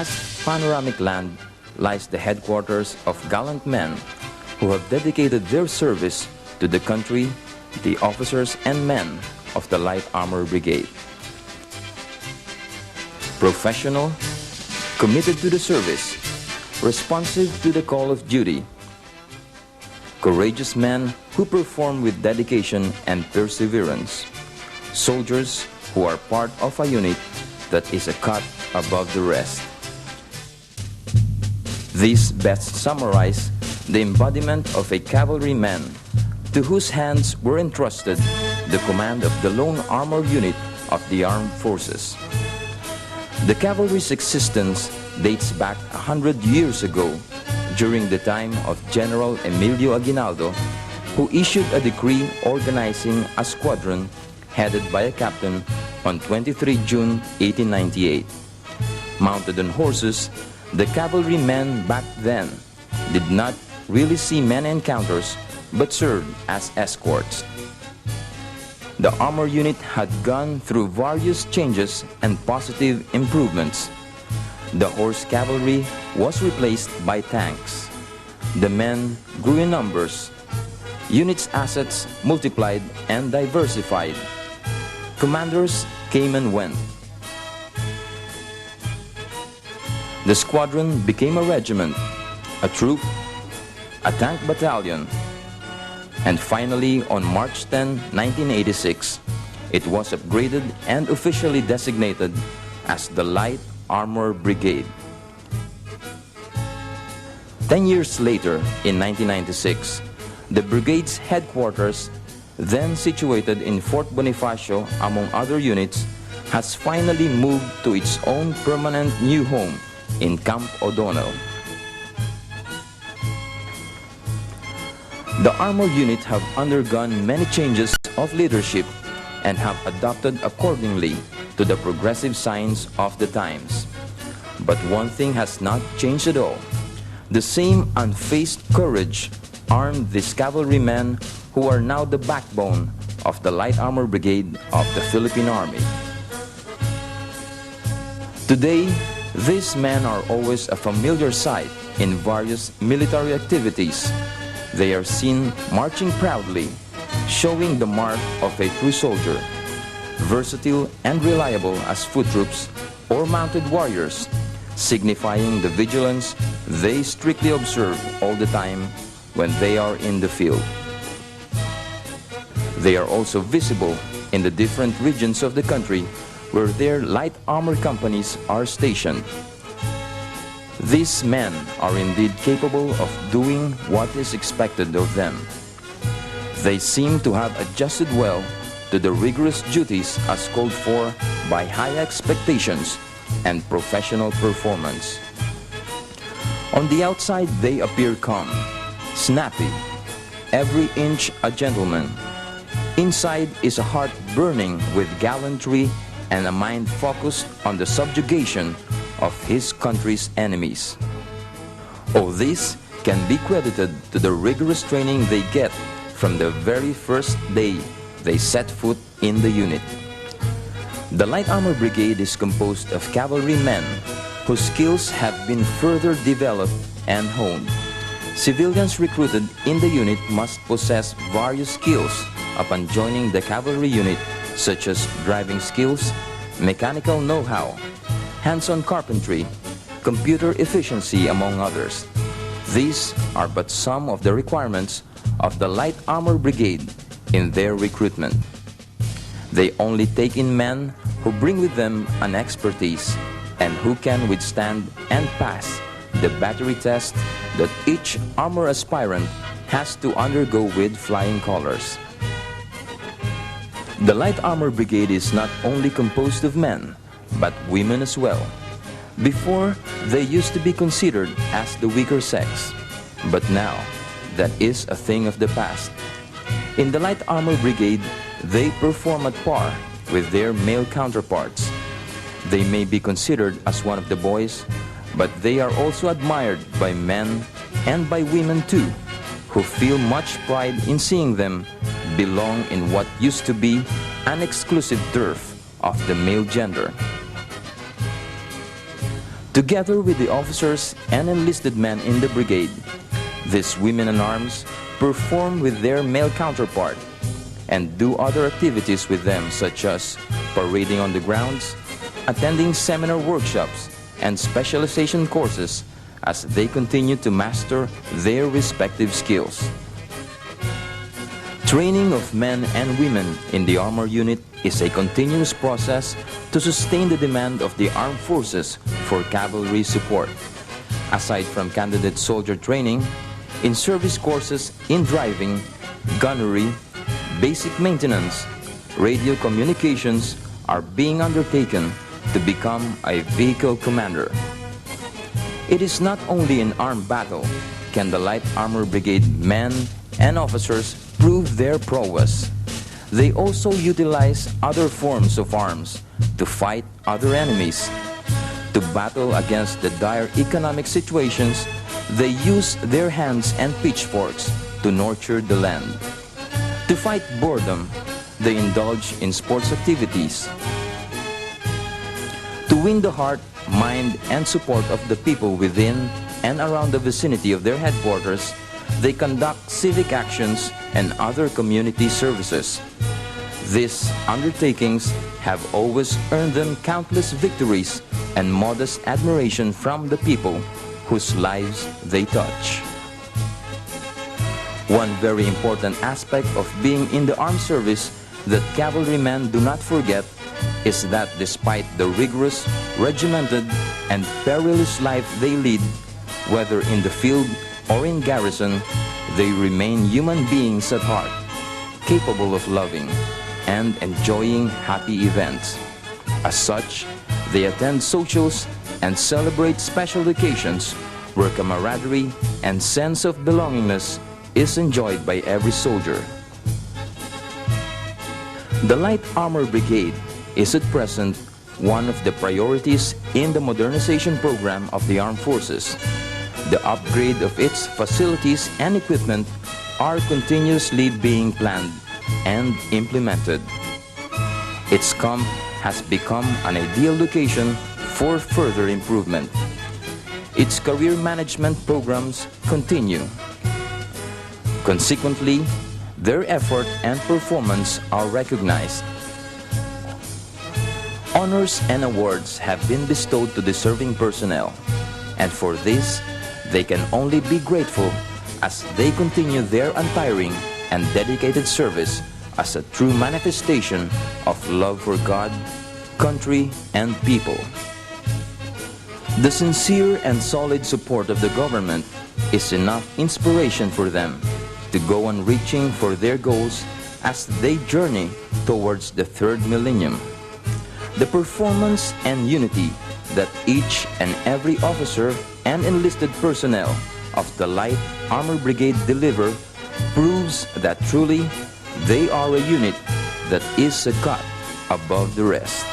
vast panoramic land lies the headquarters of gallant men who have dedicated their service to the country, the officers and men of the Light Armor Brigade. Professional, committed to the service, responsive to the call of duty, courageous men who perform with dedication and perseverance, soldiers who are part of a unit that is a cut above the rest. These best summarize the embodiment of a cavalryman to whose hands were entrusted the command of the lone armored unit of the armed forces. The cavalry's existence dates back 100 years ago, during the time of General Emilio Aguinaldo, who issued a decree organizing a squadron headed by a captain on 23 June 1898. Mounted on horses, the cavalrymen back then did not really see many encounters but served as escorts. The armor unit had gone through various changes and positive improvements. The horse cavalry was replaced by tanks. The men grew in numbers. Unit's assets multiplied and diversified. Commanders came and went. The squadron became a regiment, a troop, a tank battalion, and finally on March 10, 1986, it was upgraded and officially designated as the Light Armor Brigade. 10 years later, in 1996, the brigade's headquarters, then situated in Fort Bonifacio among other units, has finally moved to its own permanent new home in Camp O'Donnell. The armor unit have undergone many changes of leadership and have adapted accordingly to the progressive signs of the times. But one thing has not changed at all. The same unfazed courage armed these cavalrymen who are now the backbone of the Light Armor Brigade of the Philippine Army. Today, these men are always a familiar sight in various military activities. They are seen marching proudly, showing the mark of a true soldier, versatile and reliable as foot troops or mounted warriors, signifying the vigilance they strictly observe all the time when they are in the field. They are also visible in the different regions of the country where their light armor companies are stationed. These men are indeed capable of doing what is expected of them. They seem to have adjusted well to the rigorous duties as called for by high expectations and professional performance. On the outside, they appear calm, snappy, every inch a gentleman. Inside is a heart burning with gallantry and a mind focused on the subjugation of his country's enemies. All this can be credited to the rigorous training they get from the very first day they set foot in the unit. The Light Armor Brigade is composed of cavalrymen whose skills have been further developed and honed. Civilians recruited in the unit must possess various skills upon joining the cavalry unit, such as driving skills, mechanical know-how, hands-on carpentry, computer efficiency, among others. These are but some of the requirements of the Light Armor Brigade in their recruitment. They only take in men who bring with them an expertise and who can withstand and pass the battery test that each armor aspirant has to undergo with flying colors. The Light Armor Brigade is not only composed of men, but women as well. Before, they used to be considered as the weaker sex, but now, that is a thing of the past. In the Light Armor Brigade, they perform at par with their male counterparts. They may be considered as one of the boys, but they are also admired by men and by women too, who feel much pride in seeing them belong in what used to be an exclusive turf of the male gender. Together with the officers and enlisted men in the brigade, these women in arms perform with their male counterpart and do other activities with them, such as parading on the grounds, attending seminar workshops and specialization courses as they continue to master their respective skills. Training of men and women in the armor unit is a continuous process to sustain the demand of the armed forces for cavalry support. Aside from candidate soldier training, in-service courses in driving, gunnery, basic maintenance, radio communications are being undertaken to become a vehicle commander. It is not only in armed battle can the Light Armor Brigade men and officers prove their prowess. They also utilize other forms of arms to fight other enemies. To battle against the dire economic situations, they use their hands and pitchforks to nurture the land. To fight boredom, they indulge in sports activities. To win the heart, mind, and support of the people within and around the vicinity of their headquarters, they conduct civic actions and other community services. These undertakings have always earned them countless victories and modest admiration from the people whose lives they touch. One very important aspect of being in the armed service that cavalrymen do not forget is that despite the rigorous, regimented, and perilous life they lead, whether in the field or in garrison, they remain human beings at heart, capable of loving and enjoying happy events. As such, they attend socials and celebrate special occasions where camaraderie and sense of belongingness is enjoyed by every soldier. The Light Armor Brigade is at present one of the priorities in the modernization program of the armed forces. The upgrade of its facilities and equipment are continuously being planned and implemented. Its camp has become an ideal location for further improvement. Its career management programs continue. Consequently, their effort and performance are recognized. Honors and awards have been bestowed to deserving personnel, and for this, they can only be grateful as they continue their untiring and dedicated service as a true manifestation of love for God, country, and people. The sincere and solid support of the government is enough inspiration for them to go on reaching for their goals as they journey towards the third millennium. The performance and unity that each and every officer and enlisted personnel of the Light Armor Brigade deliver proves that truly they are a unit that is a cut above the rest.